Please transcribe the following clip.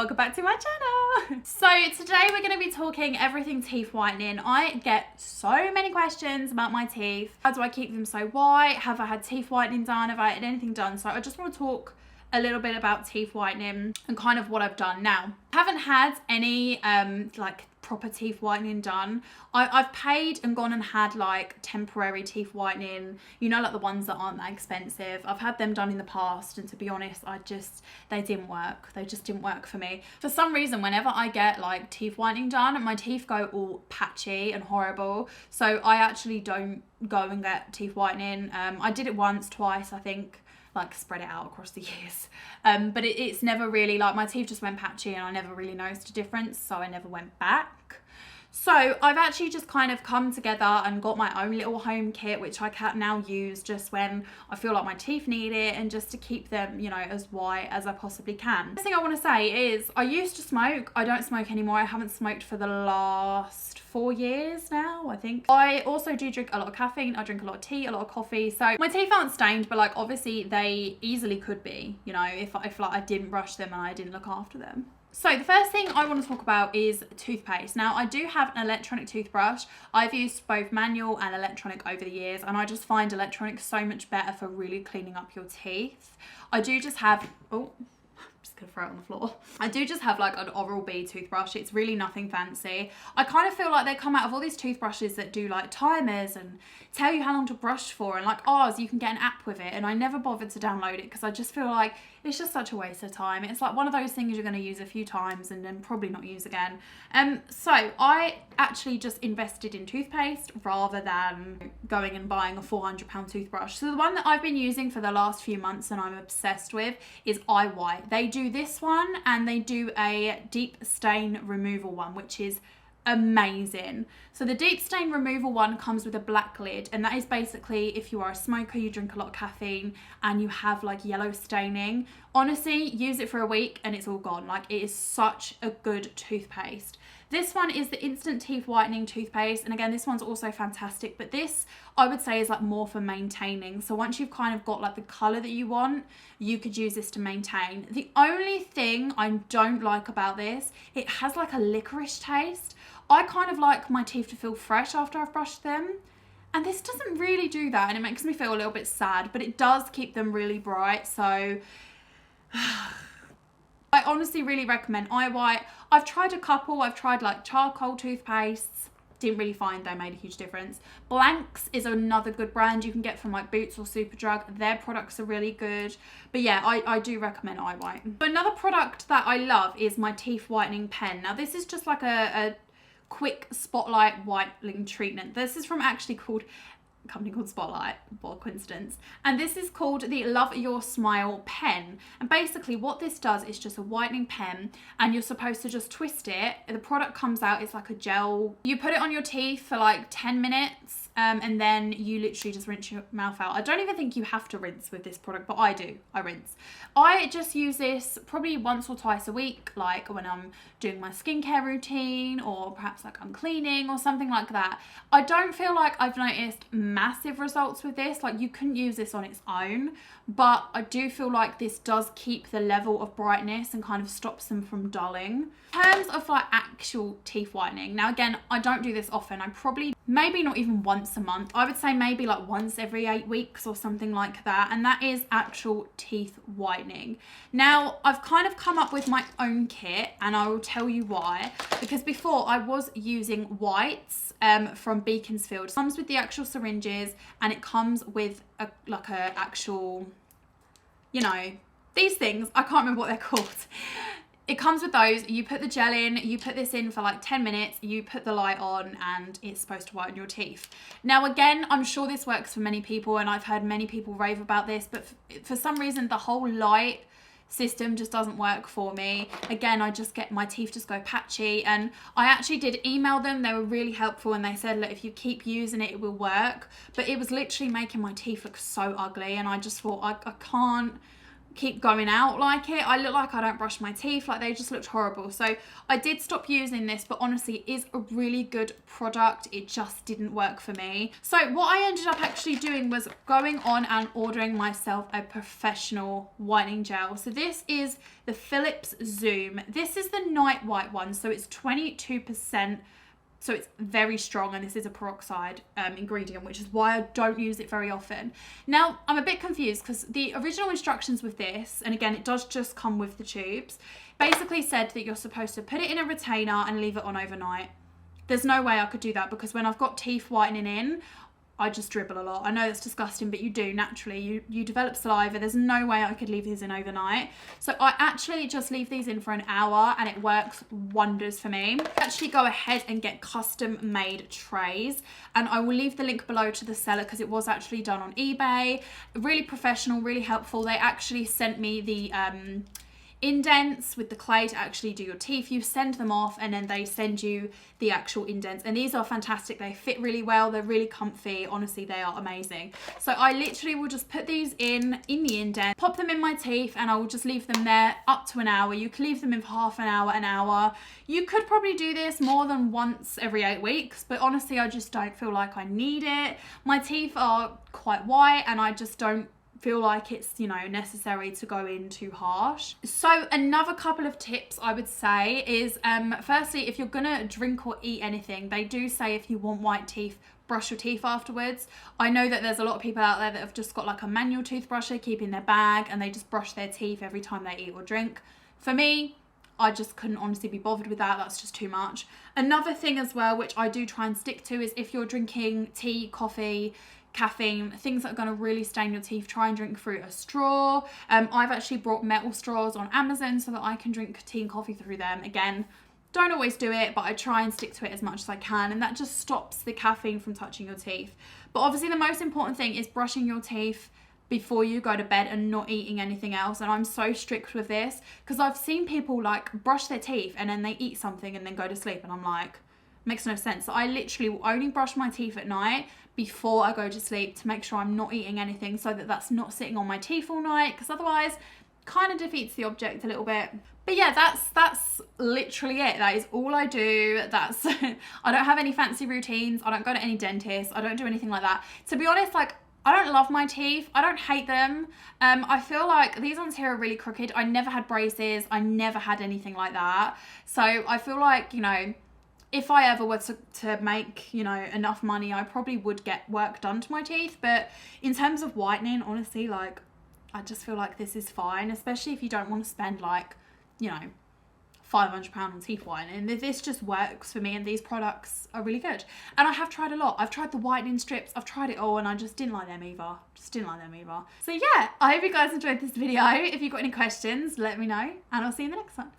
Welcome back to my channel. So today we're going to be talking everything teeth whitening. I get so many questions about my teeth. How do I keep them so white? Have I had teeth whitening done? Have I had anything done? So I just want to talk a little bit about teeth whitening and kind of what I've done. Now, I haven't had any like proper teeth whitening done. I've paid and gone and had like temporary teeth whitening, you know, like the ones that aren't that expensive. I've had them done in the past, and to be honest, they didn't work. They just didn't work for me. For some reason, whenever I get like teeth whitening done, my teeth go all patchy and horrible. So I actually don't go and get teeth whitening. I did it once, twice, I think, like spread it out across the years, but it's never really, like, my teeth just went patchy and I never really noticed a difference, so I never went back. So I've actually just kind of come together and got my own little home kit, which I can now use just when I feel like my teeth need it, and just to keep them, you know, as white as I possibly can. The thing I want to say is I used to smoke. I don't smoke anymore. I haven't smoked for the last 4 years now, I think. I also do drink a lot of caffeine. I drink a lot of tea, a lot of coffee. So my teeth aren't stained, but like obviously they easily could be, you know, if like I didn't brush them and I didn't look after them. So the first thing I want to talk about is toothpaste. Now, I do have an electronic toothbrush. I've used both manual and electronic over the years, and I just find electronic so much better for really cleaning up your teeth. I do just have, oh, I'm just gonna throw it on the floor. I do just have like an Oral-B toothbrush. It's really nothing fancy. I kind of feel like they come out of all these toothbrushes that do like timers and tell you how long to brush for, and like ours, you can get an app with it, and I never bothered to download it because I just feel like it's just such a waste of time. It's like one of those things you're going to use a few times and then probably not use again. So I actually just invested in toothpaste rather than going and buying a £400 toothbrush. So the one that I've been using for the last few months and I'm obsessed with is White. They do this one, and they do a deep stain removal one, which is amazing. So the deep stain removal one comes with a black lid, and that is basically if you are a smoker, you drink a lot of caffeine and you have like yellow staining, honestly, use it for a week and it's all gone. Like, it is such a good toothpaste. This one is the instant teeth whitening toothpaste, and again, this one's also fantastic, but this I would say is like more for maintaining. So once you've kind of got like the colour that you want, you could use this to maintain. The only thing I don't like about this, it has like a licorice taste. I kind of like my teeth to feel fresh after I've brushed them, and this doesn't really do that, and it makes me feel a little bit sad, but it does keep them really bright. So I honestly really recommend White. I've tried a couple. I've tried like charcoal toothpastes. Didn't really find they made a huge difference. Blanks is another good brand you can get from like Boots or Superdrug. Their products are really good. But yeah, I do recommend White. So another product that I love is my teeth whitening pen. Now, this is just like a quick spotlight whitening treatment. This is from a company called Spotlight, what a coincidence. And this is called the Love Your Smile pen. And basically what this does is just a whitening pen, and you're supposed to just twist it. The product comes out, it's like a gel. You put it on your teeth for like 10 minutes and then you literally just rinse your mouth out. I don't even think you have to rinse with this product, but I do. I rinse. I just use this probably once or twice a week, like when I'm doing my skincare routine, or perhaps like I'm cleaning or something like that. I don't feel like I've noticed massive results with this. Like, you couldn't use this on its own, but I do feel like this does keep the level of brightness and kind of stops them from dulling. In terms of like actual teeth whitening, now again, I don't do this often. I probably, maybe not even once a month. I would say maybe like once every 8 weeks or something like that, and that is actual teeth whitening. Now, I've kind of come up with my own kit, and I will tell you why. Because before I was using Whites from Beaconsfield. It comes with the actual syringes, and it comes with a actual, you know, these things. I can't remember what they're called. It comes with those. You put the gel in, you put this in for like 10 minutes, you put the light on, and it's supposed to whiten your teeth. Now, again, I'm sure this works for many people, and I've heard many people rave about this, but for some reason, the whole light system just doesn't work for me. Again, I just get, my teeth just go patchy, and I actually did email them. They were really helpful, and they said, look, if you keep using it, it will work. But it was literally making my teeth look so ugly, and I just thought, I can't keep going out like it. I look like I don't brush my teeth, like they just looked horrible. So I did stop using this, but honestly it is a really good product. It just didn't work for me. So what I ended up actually doing was going on and ordering myself a professional whitening gel. So this is the Philips Zoom. This is the night white one, so it's 22%. So it's very strong, and this is a peroxide ingredient, which is why I don't use it very often. Now, I'm a bit confused because the original instructions with this, and again, it does just come with the tubes, basically said that you're supposed to put it in a retainer and leave it on overnight. There's no way I could do that because when I've got teeth whitening in, I just dribble a lot. I know it's disgusting, but you do naturally. You develop saliva. There's no way I could leave these in overnight. So I actually just leave these in for an hour and it works wonders for me. I actually go ahead and get custom made trays, and I will leave the link below to the seller because it was actually done on eBay. Really professional, really helpful. They actually sent me the indents with the clay to actually do your teeth. You send them off and then they send you the actual indents, and these are fantastic. They fit really well, they're really comfy. Honestly, they are amazing. So I literally will just put these in the indent, pop them in my teeth, and I will just leave them there up to an hour. You can leave them in for half an hour. You could probably do this more than once every 8 weeks, but honestly I just don't feel like I need it. My teeth are quite white and I just don't feel like it's, you know, necessary to go in too harsh. So another couple of tips I would say is firstly, if you're gonna drink or eat anything, they do say if you want white teeth, brush your teeth afterwards. I know that there's a lot of people out there that have just got like a manual toothbrush they keep in their bag and they just brush their teeth every time they eat or drink. For me, I just couldn't honestly be bothered with that. That's just too much. Another thing as well, which I do try and stick to, is if you're drinking tea, coffee, caffeine, things that are going to really stain your teeth, try and drink through a straw. I've actually brought metal straws on Amazon so that I can drink tea and coffee through them. Again, don't always do it, but I try and stick to it as much as I can, and that just stops the caffeine from touching your teeth. But obviously the most important thing is brushing your teeth before you go to bed and not eating anything else. And I'm so strict with this because I've seen people like brush their teeth and then they eat something and then go to sleep, and I'm like, makes no sense. So I literally will only brush my teeth at night before I go to sleep to make sure I'm not eating anything, so that that's not sitting on my teeth all night, because otherwise kind of defeats the object a little bit. But yeah, that's literally it. That is all I do. That's I don't have any fancy routines. I don't go to any dentist. I don't do anything like that. To be honest, like, I don't love my teeth. I don't hate them. I feel like these ones here are really crooked. I never had braces. I never had anything like that. So I feel like, you know, if I ever were to make, you know, enough money, I probably would get work done to my teeth. But in terms of whitening, honestly, like, I just feel like this is fine, especially if you don't want to spend like, you know, £500 on teeth whitening. This just works for me, and these products are really good. And I have tried a lot. I've tried the whitening strips, I've tried it all, and I just didn't like them either. So yeah, I hope you guys enjoyed this video. If you've got any questions, let me know, and I'll see you in the next one.